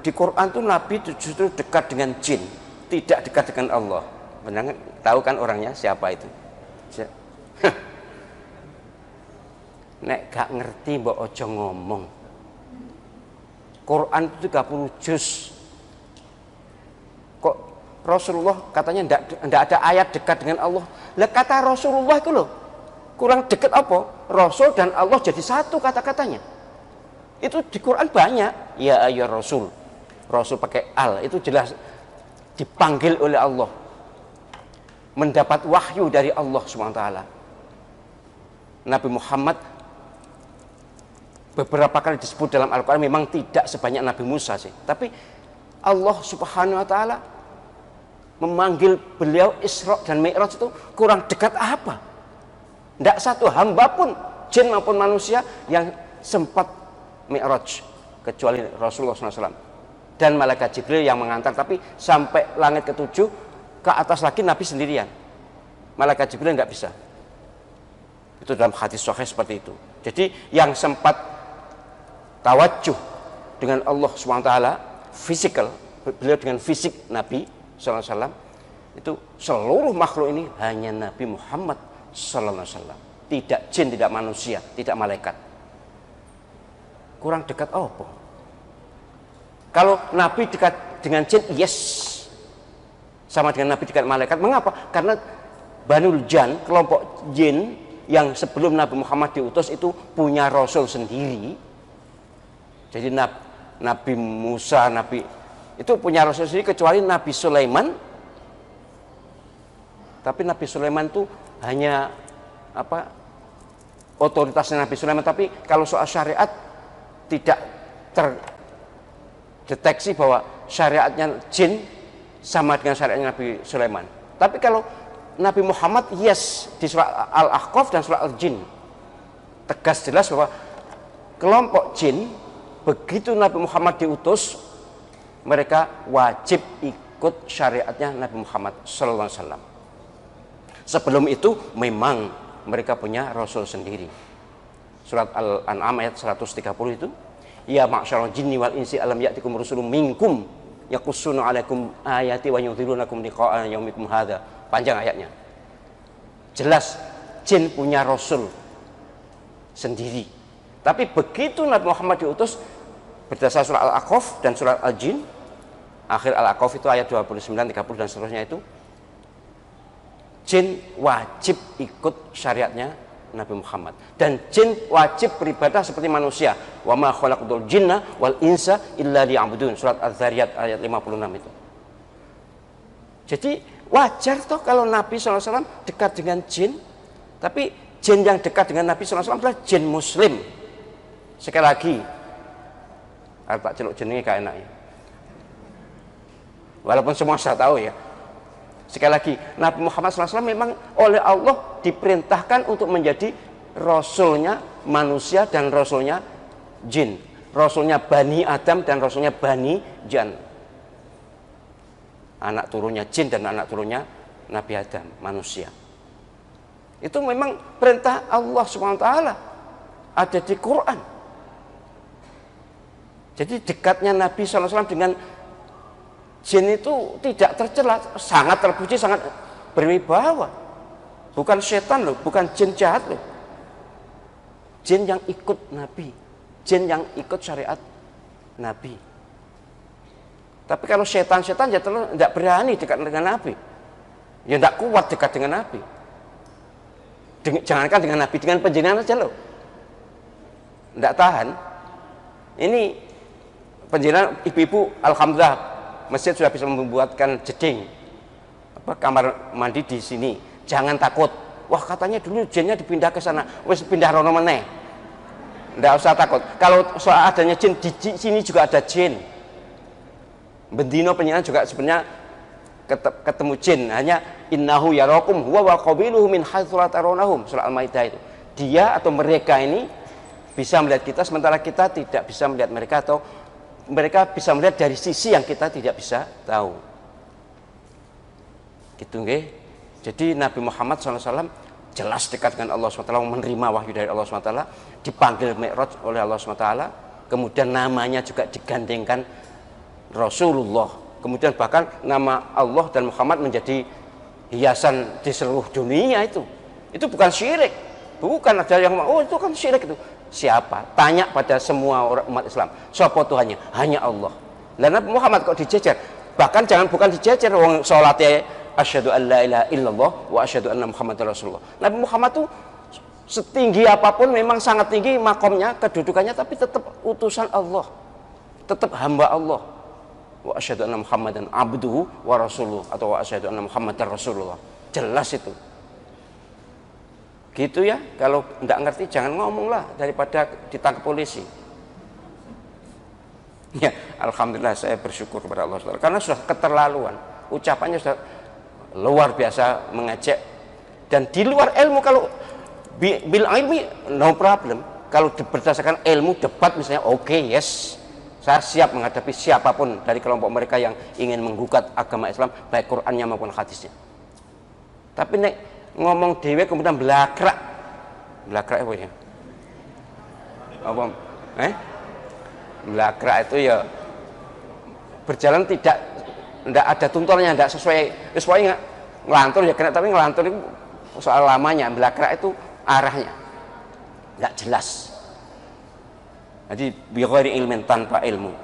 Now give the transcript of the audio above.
Di Quran tuh Nabi justru dekat dengan jin, tidak dekat dengan Allah. Benar, tahu kan orangnya siapa itu? Nek gak ngerti mbok ojo ngomong. Quran itu 30 juz. Kok Rasulullah katanya ndak ada ayat dekat dengan Allah. Lah kata Rasulullah itu loh, kurang dekat apa? Rasul dan Allah jadi satu kata-katanya. Itu di Quran banyak. Ya ayyuhar rasul. Rasul pakai al, itu jelas dipanggil oleh Allah. Mendapat wahyu dari Allah SWT. Nabi Muhammad beberapa kali disebut dalam Al-Quran, memang tidak sebanyak Nabi Musa sih. Tapi Allah Subhanahu wa Ta'ala memanggil beliau Isra dan Mi'raj itu kurang dekat apa? Tidak satu hamba pun, jin maupun manusia, yang sempat Mi'raj kecuali Rasulullah SAW dan malaikat Jibril yang mengantar. Tapi sampai langit ke-7 ke atas lagi Nabi sendirian, malaikat Jibril nggak bisa. Itu dalam hadis sahih seperti itu. Jadi yang sempat tawajuh dengan Allah SWT fisikal, beliau dengan fisik Nabi SAW, itu seluruh makhluk ini hanya Nabi Muhammad SAW. Tidak jin, tidak manusia, tidak malaikat. Kurang dekat apa? Kalau Nabi dekat dengan jin, yes, sama dengan Nabi dekat malaikat. Mengapa? Karena Banul Jan, kelompok jin yang sebelum Nabi Muhammad diutus itu punya Rasul sendiri. Jadi Nabi Musa, Nabi itu punya Rasul sendiri, kecuali Nabi Sulaiman. Tapi Nabi Sulaiman itu hanya apa, otoritasnya Nabi Sulaiman. Tapi kalau soal syariat tidak terdeteksi bahwa syariatnya jin sama dengan syariatnya Nabi Sulaiman. Tapi kalau Nabi Muhammad, yes, di surat Al-Ahqaf dan surat Al-Jin tegas jelas bahwa kelompok jin begitu Nabi Muhammad diutus, mereka wajib ikut syariatnya Nabi Muhammad SAW. Sebelum itu memang mereka punya Rasul sendiri. Surat Al-An'am ayat 130 itu, ya ma'syarul jinni wal insi alam ya'tikum rusulun minkum yaqussuna 'alaikum ayati wa yunzirunakum liqa'a yaumikum hadza. Panjang ayatnya. Jelas jin punya Rasul sendiri. Tapi begitu Nabi Muhammad diutus, berdasar surat Al-Aqaf dan surat Al-Jin, akhir Al-Aqaf itu ayat 29, 30 dan seterusnya, itu jin wajib ikut syariatnya Nabi Muhammad, dan jin wajib beribadah seperti manusia. Wa ma khalaqtul jinna wal insa illa liya'budun, surat Az-Zariyat ayat 56 itu. Jadi wajar toh kalau Nabi SAW dekat dengan jin. Tapi jin yang dekat dengan Nabi SAW adalah jin muslim. Sekali lagi, tak celuk jenenge gak enak ya, walaupun semua saya tahu ya. Sekali lagi, Nabi Muhammad SAW memang oleh Allah diperintahkan untuk menjadi Rasulnya manusia dan Rasulnya jin, Rasulnya Bani Adam dan Rasulnya Bani Jan, anak turunnya jin dan anak turunnya Nabi Adam, manusia. Itu memang perintah Allah SWT, ada di Quran. Jadi dekatnya Nabi SAW dengan jin itu tidak tercela, sangat terpuji, sangat berwibawa. Bukan setan loh, bukan jin jahat loh. Jin yang ikut Nabi, jin yang ikut syariat Nabi. Tapi kalau setan-setan ya tidak berani dekat dengan Nabi, ya tidak kuat dekat dengan Nabi. Jangankan dengan Nabi, dengan penjenengan aja loh, tidak tahan. Ini penjenengan ibu-ibu, alhamdulillah masjid sudah bisa membuatkan jeding, kamar mandi di sini. Jangan takut. Wah katanya dulu jinnya dipindah ke sana, wes pindah rono meneh. Tidak usah takut. Kalau soal adanya jin, di sini juga ada jin. Bendino penjenengan juga sebenarnya ketemu jin, hanya innahu yarakum huwa wa qabiluhu min haitsu la tarawnahum, surah Al-Maidah itu. Dia atau mereka ini bisa melihat kita sementara kita tidak bisa melihat mereka, atau mereka bisa melihat dari sisi yang kita tidak bisa tahu. Gitu nggih. Jadi Nabi Muhammad SAW jelas dekat dengan Allah SWT, menerima wahyu dari Allah SWT, dipanggil Mi'raj oleh Allah SWT, kemudian namanya juga digandengkan Rasulullah, kemudian bahkan nama Allah dan Muhammad menjadi hiasan di seluruh dunia. Itu bukan syirik, bukan ada yang oh itu kan syirik. Itu siapa? Tanya pada semua orang umat Islam, siapa Tuhannya? Hanya Allah. Lalu Nabi Muhammad kok dijejer? Bahkan bukan dijejer, wong salatnya asyhadu an la ilaha illallah wa asyhadu anna muhammadar rasulullah. Nabi Muhammad tuh setinggi apapun, memang sangat tinggi makomnya, kedudukannya, tapi tetap utusan Allah, tetap hamba Allah. Wa asyhadu anna muhammadan abduhu wa rasuluh, atau wa asyhadu anna muhammadar rasulullah. Jelas itu. Gitu ya. Kalau tidak ngerti jangan ngomong lah, daripada ditangkap polisi. Ya, alhamdulillah saya bersyukur kepada Allah karena sudah keterlaluan. Ucapannya sudah luar biasa mengejek, dan di luar ilmu. Kalau bil ilmi no problem, kalau berdasarkan ilmu debat misalnya, oke, yes, saya siap menghadapi siapapun dari kelompok mereka yang ingin menggugat agama Islam, baik Qurannya maupun hadisnya. Tapi nek ngomong dewe kemudian belakrak apa ya? Apa? Belakrak itu ya berjalan tidak ada tuntunannya, tidak sesuai ngelantur ya kena, tapi ngelantur itu soal lamanya. Belakrak itu arahnya nggak jelas. Jadi bi ghairi ilmin, tanpa ilmu.